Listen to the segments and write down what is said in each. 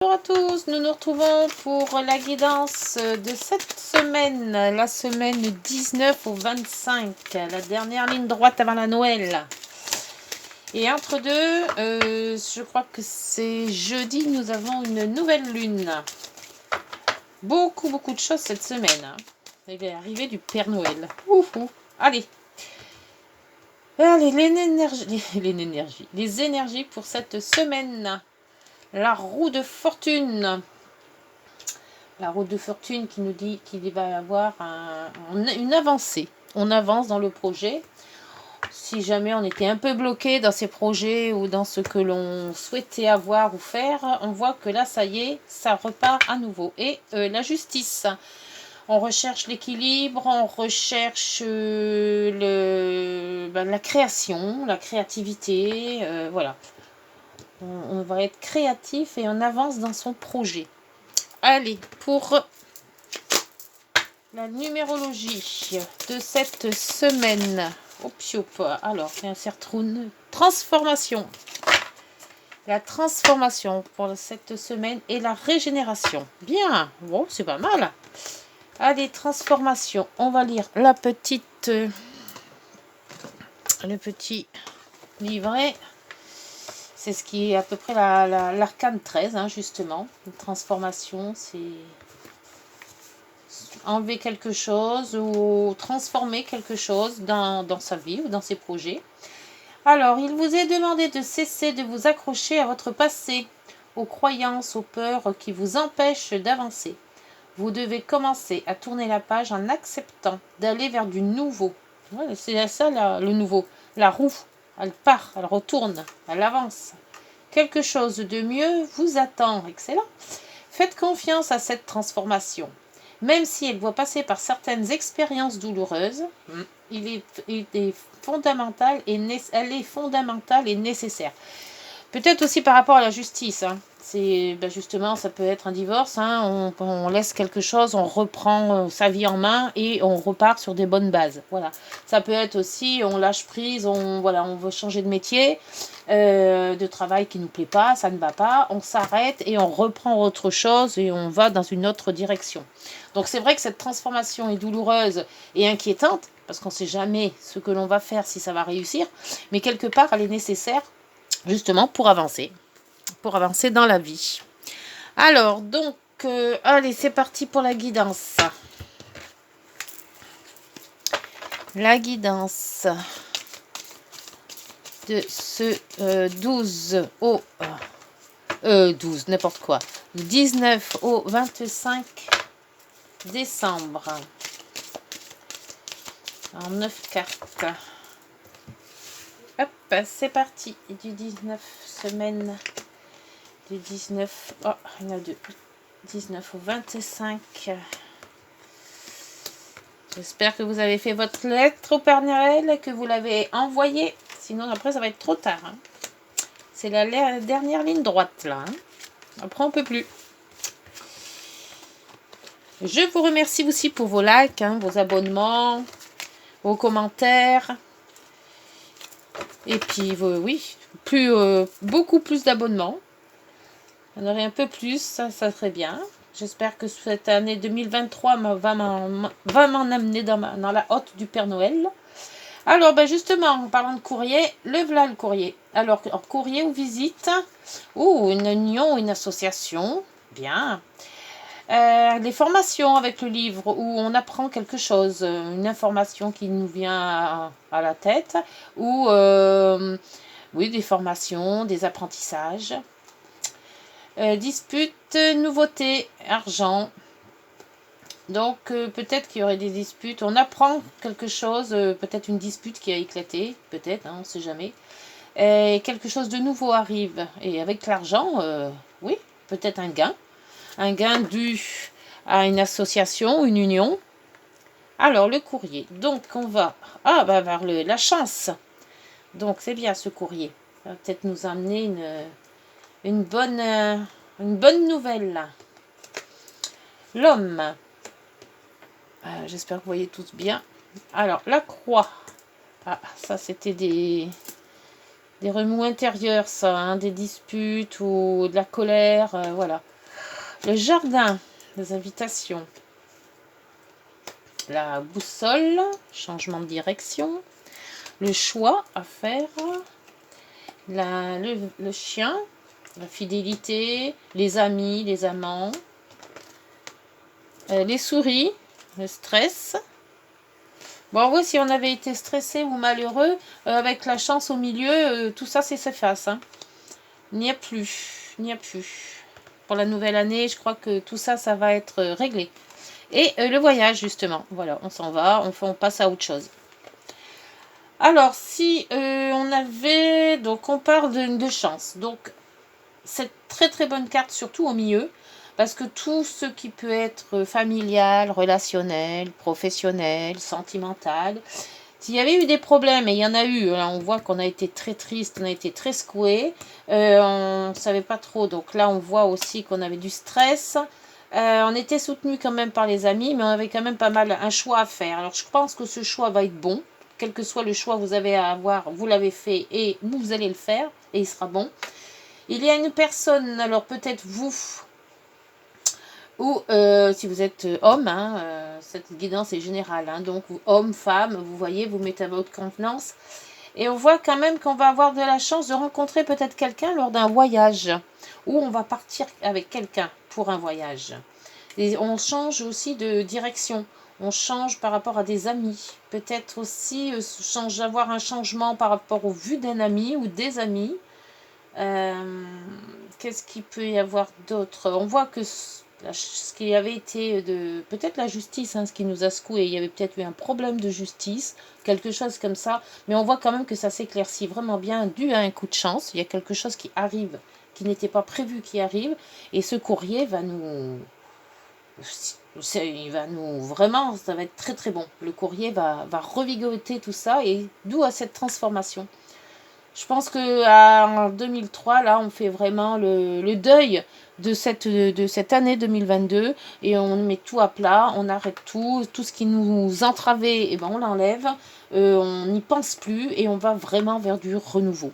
Bonjour à tous, nous nous retrouvons pour la guidance de cette semaine, la semaine 19 au 25, la dernière ligne droite avant la Noël. Et entre deux, je crois que c'est jeudi, nous avons une nouvelle lune. Beaucoup de choses cette semaine. C'est l'arrivée du Père Noël. Ouhou. Allez, les énergies pour cette semaine. La roue de fortune. La roue de fortune qui nous dit qu'il va y avoir une avancée. On avance dans le projet. Si jamais on était un peu bloqué dans ces projets ou dans ce que l'on souhaitait avoir ou faire, on voit que là, ça y est, ça repart à nouveau. Et la justice. On recherche l'équilibre, on recherche la création, la créativité. Voilà. On va être créatif et on avance dans son projet. Allez, pour la numérologie de cette semaine. Alors, transformation. La transformation pour cette semaine et la régénération. Bien, bon, c'est pas mal. Allez, transformation. On va lire le petit livret. C'est ce qui est à peu près l'arcane 13, hein, justement. Une transformation, c'est enlever quelque chose ou transformer quelque chose dans sa vie ou dans ses projets. Alors, il vous est demandé de cesser de vous accrocher à votre passé, aux croyances, aux peurs qui vous empêchent d'avancer. Vous devez commencer à tourner la page en acceptant d'aller vers du nouveau. Ouais, c'est ça le nouveau. La roue, elle part, elle retourne, elle avance. Quelque chose de mieux vous attend. Excellent. Faites confiance à cette transformation. Même si elle doit passer par certaines expériences douloureuses, elle est fondamentale et nécessaire. Peut-être aussi par rapport à la justice. Hein. Justement, ça peut être un divorce. Hein. On laisse quelque chose, on reprend sa vie en main et on repart sur des bonnes bases. Voilà. Ça peut être aussi, on lâche prise, on veut changer de métier, de travail qui ne nous plaît pas, ça ne va pas. On s'arrête et on reprend autre chose et on va dans une autre direction. Donc c'est vrai que cette transformation est douloureuse et inquiétante parce qu'on ne sait jamais ce que l'on va faire, si ça va réussir. Mais quelque part, elle est nécessaire justement pour avancer dans la vie. Alors, donc, allez, c'est parti pour la guidance. La guidance de ce 12 au... 12, n'importe quoi. 19 au 25 décembre. En 9 cartes. Hop, c'est parti. Du 19 semaine. Du 19. Oh, il y en a deux. 19 au 25. J'espère que vous avez fait votre lettre au Père Noël et que vous l'avez envoyée. Sinon, après, ça va être trop tard. Hein. C'est la dernière ligne droite, là. Hein. Après, on peut plus. Je vous remercie aussi pour vos likes, hein, vos abonnements, vos commentaires. Et puis, beaucoup plus d'abonnements. On aurait un peu plus, ça serait bien. J'espère que cette année 2023 va m'en amener dans la hotte du Père Noël. Alors, justement, en parlant de courrier, le courrier. Alors, courrier ou visite, ou une union, une association, bien. Des formations avec le livre où on apprend quelque chose, une information qui nous vient à la tête, ou des formations, des apprentissages. Dispute, nouveauté, argent. Donc peut-être qu'il y aurait des disputes. On apprend quelque chose, peut-être une dispute qui a éclaté, peut-être, hein, on ne sait jamais. Et quelque chose de nouveau arrive. Et avec l'argent, oui, peut-être un gain dû à une association, une union. Alors le courrier. Donc on va vers la chance. Donc c'est bien ce courrier. Ça va peut-être nous amener une bonne nouvelle là. L'homme. J'espère que vous voyez tous bien. Alors, la croix. Ça c'était des remous intérieurs, ça, hein, des disputes ou de la colère, voilà. Le jardin, les invitations. La boussole, changement de direction. Le choix à faire. Le chien, la fidélité, les amis, les amants. Les souris, le stress. Bon, en vrai, si on avait été stressé ou malheureux, avec la chance au milieu, tout ça s'efface. Hein. Il n'y a plus. Il n'y a plus. Pour la nouvelle année, je crois que tout ça, ça va être réglé. Et le voyage, justement. Voilà, on s'en va, on passe à autre chose. Alors, si on avait... Donc, on parle de chance. Donc, cette très très bonne carte, surtout au milieu. Parce que tout ce qui peut être familial, relationnel, professionnel, sentimental, s'il y avait eu des problèmes, et il y en a eu, là on voit qu'on a été très triste, on a été très secoué, on ne savait pas trop, donc là on voit aussi qu'on avait du stress, on était soutenu quand même par les amis, mais on avait quand même pas mal un choix à faire. Alors je pense que ce choix va être bon, quel que soit le choix que vous avez à avoir, vous l'avez fait et vous allez le faire, et il sera bon. Il y a une personne, alors peut-être vous, ou si vous êtes homme, hein, cette guidance est générale, hein, donc homme, femme, vous voyez, vous mettez à votre contenance. Et on voit quand même qu'on va avoir de la chance de rencontrer peut-être quelqu'un lors d'un voyage, ou on va partir avec quelqu'un pour un voyage. Et on change aussi de direction, on change par rapport à des amis. Peut-être aussi avoir un changement par rapport aux vues d'un ami ou des amis. Qu'est-ce qu'il peut y avoir d'autre? On voit que ce qui avait été de peut-être la justice, hein, ce qui nous a secoué, il y avait peut-être eu un problème de justice, quelque chose comme ça, mais on voit quand même que ça s'éclaircit vraiment bien dû à un coup de chance. Il y a quelque chose qui arrive, qui n'était pas prévu, qui arrive, et ce courrier va nous... Il va nous... Vraiment, ça va être très très bon. Le courrier va revigoter tout ça, et d'où à cette transformation. Je pense qu'en 2003, là, on fait vraiment le deuil de cette année 2022 et on met tout à plat, on arrête tout ce qui nous entravait, et ben on l'enlève, on n'y pense plus et on va vraiment vers du renouveau.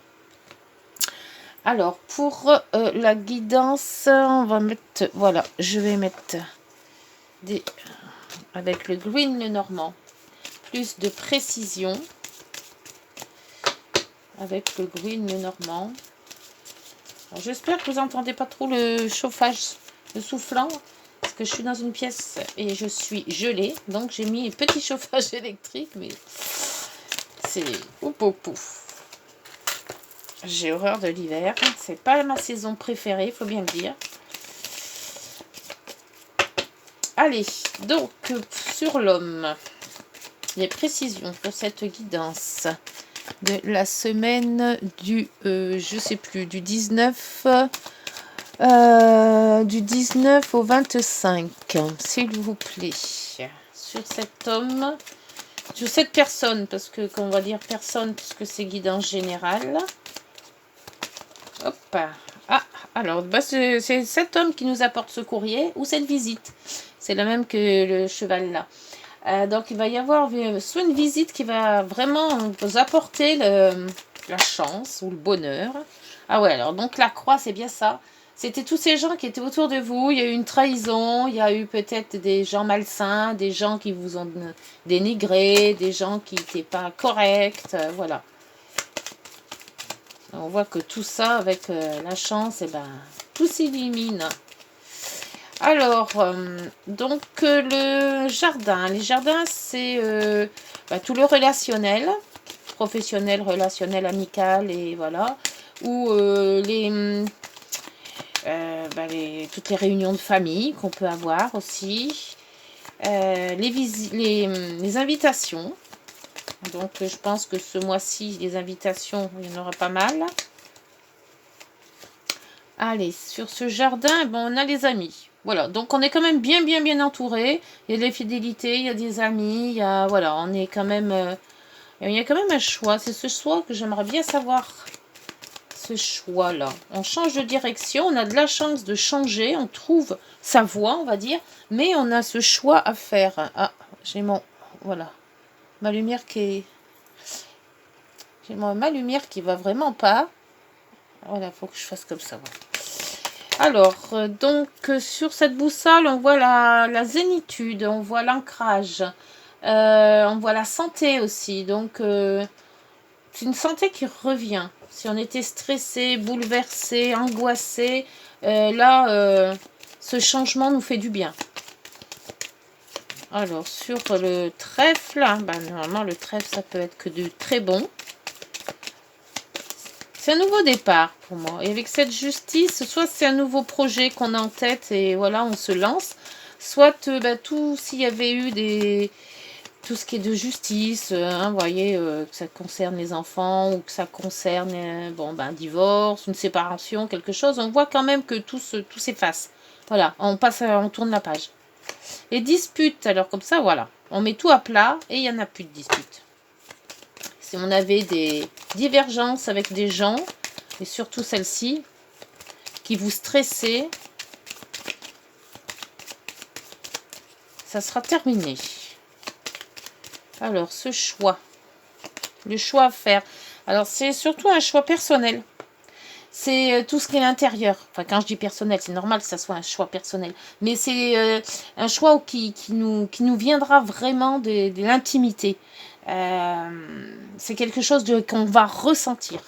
Alors, pour la guidance, on va mettre, voilà, je vais mettre avec le green le normand, plus de précision. Avec le green le normand. J'espère que vous n'entendez pas trop le chauffage, le soufflant, parce que je suis dans une pièce et je suis gelée. Donc j'ai mis un petit chauffage électrique, mais c'est ouf ouf ouf. J'ai horreur de l'hiver. C'est pas ma saison préférée, il faut bien le dire. Allez, donc sur l'homme, les précisions pour cette guidance de la semaine du, je sais plus, du 19 au 25, s'il vous plaît, sur cet homme, sur cette personne, parce que, qu'on va dire personne, puisque c'est guidance générale. Hop, ah, alors, bah, c'est cet homme qui nous apporte ce courrier, ou cette visite, c'est la même que le cheval là. Donc il va y avoir soit une visite qui va vraiment vous apporter la chance ou le bonheur. Ah ouais, alors donc la croix, c'est bien ça. C'était tous ces gens qui étaient autour de vous. Il y a eu une trahison, il y a eu peut-être des gens malsains, des gens qui vous ont dénigré, des gens qui n'étaient pas corrects, voilà. On voit que tout ça, avec la chance, et ben, tout s'illumine. Alors, donc le jardin. Les jardins, c'est tout le relationnel, professionnel, relationnel, amical, et voilà. Ou toutes les réunions de famille qu'on peut avoir aussi. Les invitations. Donc, je pense que ce mois-ci, les invitations, il y en aura pas mal. Allez, sur ce jardin, bon, on a les amis. Voilà, donc on est quand même bien entouré. Il y a de la fidélité, il y a des amis, il y a, voilà, on est quand même... il y a quand même un choix. C'est ce choix que j'aimerais bien savoir. Ce choix-là. On change de direction, on a de la chance de changer, on trouve sa voie, on va dire. Mais on a ce choix à faire. Ah, j'ai mon... Voilà. Ma lumière qui est... J'ai ma lumière qui va vraiment pas. Voilà, faut que je fasse comme ça. Voilà. Alors, donc, sur cette boussole, on voit la zénitude, on voit l'ancrage, on voit la santé aussi. Donc, c'est une santé qui revient. Si on était stressé, bouleversé, angoissé, là, ce changement nous fait du bien. Alors, sur le trèfle, normalement, le trèfle, ça peut être que de très bon. C'est un nouveau départ pour moi. Et avec cette justice, soit c'est un nouveau projet qu'on a en tête et voilà, on se lance. Soit tout, s'il y avait eu tout ce qui est de justice, vous voyez, que ça concerne les enfants ou que ça concerne un divorce, une séparation, quelque chose, on voit quand même que tout s'efface. Voilà, on tourne la page. Les disputes, alors comme ça, voilà, on met tout à plat et il n'y en a plus de disputes. Si on avait des divergences avec des gens, et surtout celle-ci, qui vous stressait, ça sera terminé. Alors, ce choix, le choix à faire. Alors, c'est surtout un choix personnel. C'est tout ce qui est l'intérieur. Enfin, quand je dis personnel, c'est normal que ça soit un choix personnel. Mais c'est un choix qui nous viendra vraiment de l'intimité. C'est quelque chose qu'on va ressentir.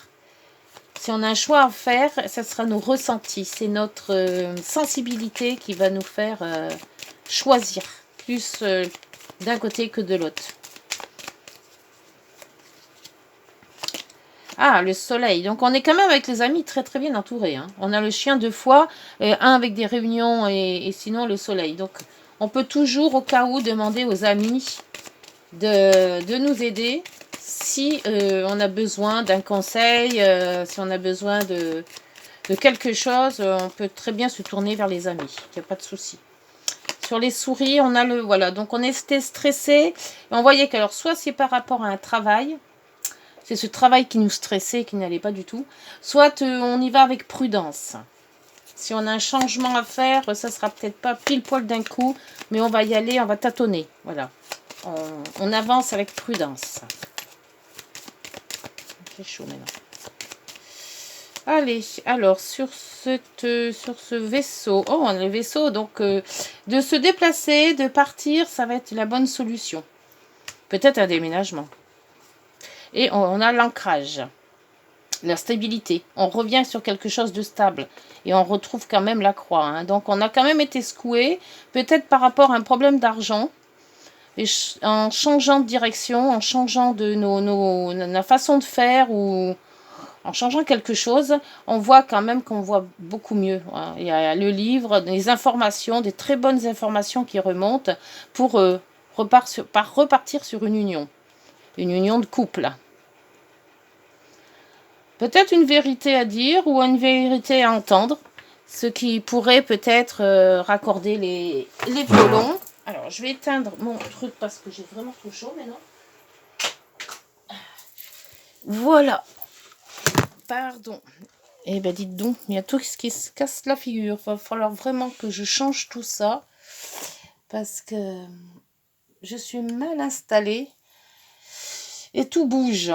Si on a un choix à faire, ça sera nos ressentis. C'est notre sensibilité qui va nous faire choisir plus d'un côté que de l'autre. Ah, le soleil. Donc, on est quand même avec les amis très très bien entourés. Hein. On a le chien 2 fois, un avec des réunions et sinon le soleil. Donc, on peut toujours, au cas où, demander aux amis de nous aider si on a besoin d'un conseil, si on a besoin de quelque chose, on peut très bien se tourner vers les amis. Il n'y a pas de souci. Sur les souris, on a le... Voilà, donc on était stressé. Et on voyait qu'alors, soit c'est par rapport à un travail, c'est ce travail qui nous stressait, qui n'allait pas du tout. Soit on y va avec prudence. Si on a un changement à faire, ça sera peut-être pas pile poil d'un coup, mais on va y aller, on va tâtonner. Voilà. On avance avec prudence. C'est chaud maintenant. Allez, alors sur ce vaisseau, oh, on a le vaisseau, donc de se déplacer, de partir, ça va être la bonne solution. Peut-être un déménagement. Et on a l'ancrage, la stabilité. On revient sur quelque chose de stable et on retrouve quand même la croix. Hein. Donc on a quand même été secoué, peut-être par rapport à un problème d'argent. Et en changeant de direction, en changeant de la façon de faire ou en changeant quelque chose, on voit quand même qu'on voit beaucoup mieux. Hein. Il y a le livre, des informations, des très bonnes informations qui remontent pour repartir sur une union de couple. Peut-être une vérité à dire ou une vérité à entendre, ce qui pourrait peut-être raccorder les violons. Alors, je vais éteindre mon truc parce que j'ai vraiment trop chaud maintenant. Voilà. Pardon. Eh ben, dites donc, il y a tout ce qui se casse la figure. Il va falloir vraiment que je change tout ça parce que je suis mal installée et tout bouge.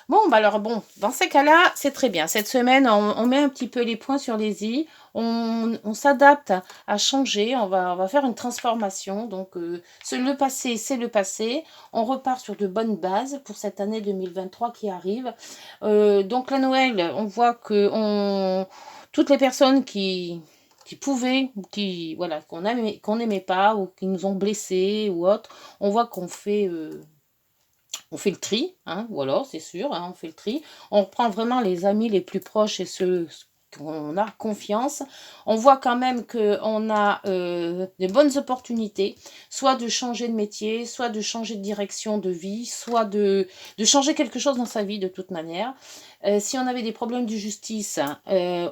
Bon, alors bon, dans ces cas-là, c'est très bien. Cette semaine, on met un petit peu les points sur les i. On s'adapte à changer. On va faire une transformation. Donc, le passé, c'est le passé. On repart sur de bonnes bases pour cette année 2023 qui arrive. Donc, la Noël, on voit que toutes les personnes qui pouvaient, qu'on n'aimait pas ou qui nous ont blessés ou autre, on voit qu'on fait... on fait le tri, hein, voilà, c'est sûr, hein, on fait le tri. On reprend vraiment les amis les plus proches et ceux qu'on a confiance. On voit quand même qu'on a des bonnes opportunités, soit de changer de métier, soit de changer de direction de vie, soit de changer quelque chose dans sa vie de toute manière. Si on avait des problèmes de justice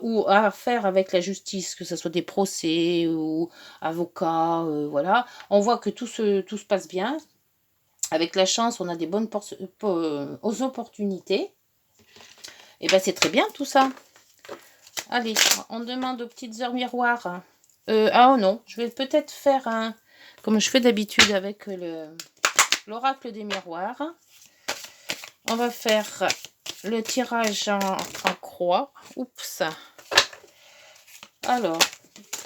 ou à faire avec la justice, que ce soit des procès ou avocats, voilà, on voit que tout se passe bien. Avec la chance, on a des bonnes opportunités. Et bien, c'est très bien tout ça. Allez, on demande aux petites heures miroirs. Ah oh non, je vais peut-être faire comme je fais d'habitude avec l'oracle des miroirs. On va faire le tirage en croix. Oups. Alors,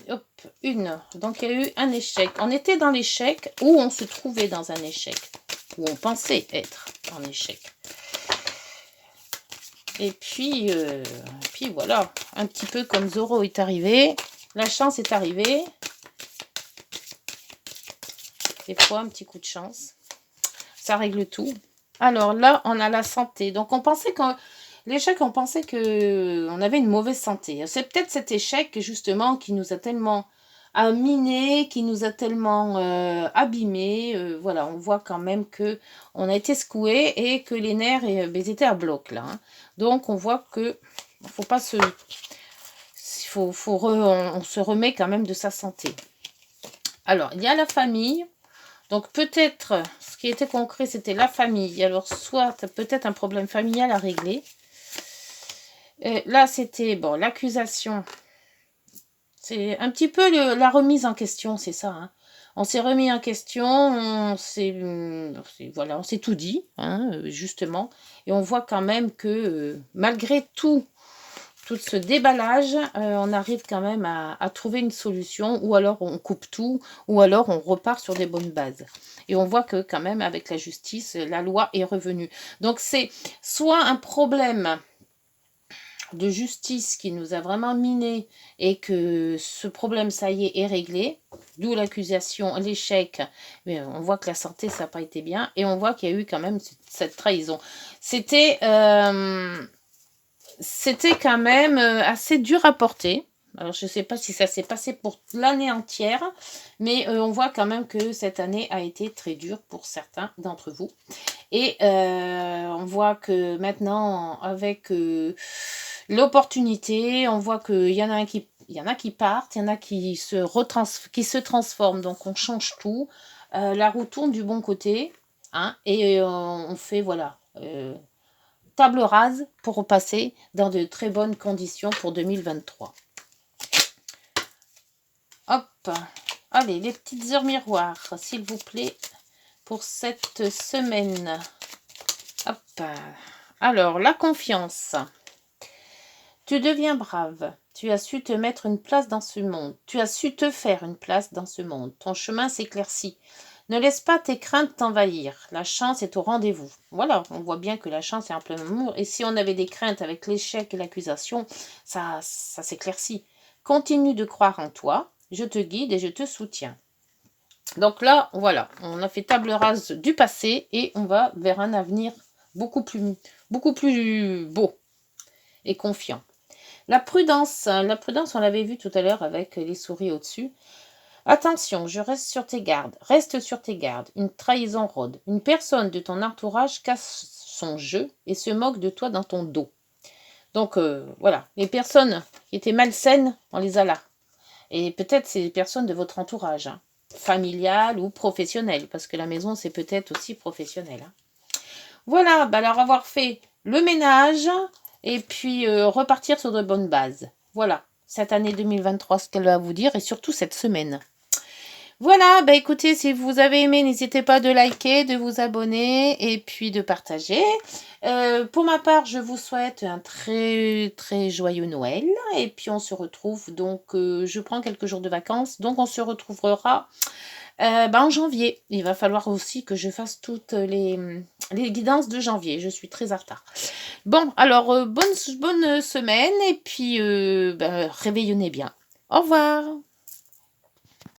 hop, une. Donc, il y a eu un échec. On était dans l'échec ou on se trouvait dans un échec. Ou on pensait être en échec. Et puis voilà. Un petit peu comme Zoro est arrivé. La chance est arrivée. Des fois, un petit coup de chance. Ça règle tout. Alors là, on a la santé. Donc, on pensait que l'échec, on pensait qu'on avait une mauvaise santé. C'est peut-être cet échec, justement, qui nous a tellement miné, qui nous a tellement abîmé. Voilà, on voit quand même que on a été secoué et que les nerfs ils étaient à bloc, là. Hein. Donc, on voit que faut pas se... on se remet quand même de sa santé. Alors, il y a la famille. Donc peut-être, ce qui était concret, c'était la famille. Alors soit peut-être un problème familial à régler. Et là, c'était, bon, l'accusation. C'est un petit peu la remise en question, c'est ça. Hein. On s'est remis en question, voilà, on s'est tout dit, hein, justement. Et on voit quand même que malgré tout ce déballage, on arrive quand même à trouver une solution, ou alors on coupe tout, ou alors on repart sur des bonnes bases. Et on voit que quand même avec la justice, la loi est revenue. Donc c'est soit un problème de justice qui nous a vraiment miné et que ce problème, ça y est réglé, d'où l'accusation, l'échec, mais on voit que la santé, ça n'a pas été bien, et on voit qu'il y a eu quand même cette trahison. C'était quand même assez dur à porter. Alors, je ne sais pas si ça s'est passé pour l'année entière, mais on voit quand même que cette année a été très dure pour certains d'entre vous. Et on voit que maintenant, avec l'opportunité, on voit qu'il y en a qui partent, il y en a qui se transforment, donc on change tout. La roue tourne du bon côté, hein, et on fait, voilà... table rase pour repasser dans de très bonnes conditions pour 2023. Hop, allez, les petites heures miroirs, s'il vous plaît, pour cette semaine. Hop, alors, la confiance. Tu deviens brave. Tu as su te mettre une place dans ce monde. Tu as su te faire une place dans ce monde. Ton chemin s'éclaircit. Ne laisse pas tes craintes t'envahir. La chance est au rendez-vous. Voilà, on voit bien que la chance est en plein amour. Et si on avait des craintes avec l'échec et l'accusation, ça s'éclaircit. Continue de croire en toi. Je te guide et je te soutiens. Donc là, voilà, on a fait table rase du passé et on va vers un avenir beaucoup plus beau et confiant. La prudence, on l'avait vu tout à l'heure avec les souris au-dessus. Attention, je reste sur tes gardes. Reste sur tes gardes. Une trahison rôde. Une personne de ton entourage casse son jeu et se moque de toi dans ton dos. Donc voilà, les personnes qui étaient malsaines, on les a là. Et peut-être c'est les personnes de votre entourage, hein, familial ou professionnel, parce que la maison c'est peut-être aussi professionnel. Hein. Voilà, bah alors avoir fait le ménage et puis repartir sur de bonnes bases. Voilà, cette année 2023, ce qu'elle va vous dire et surtout cette semaine. Voilà, bah écoutez, si vous avez aimé, n'hésitez pas de liker, de vous abonner et puis de partager. Pour ma part, je vous souhaite un très très joyeux Noël et puis on se retrouve donc, je prends quelques jours de vacances, donc on se retrouvera en janvier. Il va falloir aussi que je fasse toutes les guidances de janvier, je suis très en retard. Bon, alors bonne semaine et puis réveillonnez bien. Au revoir.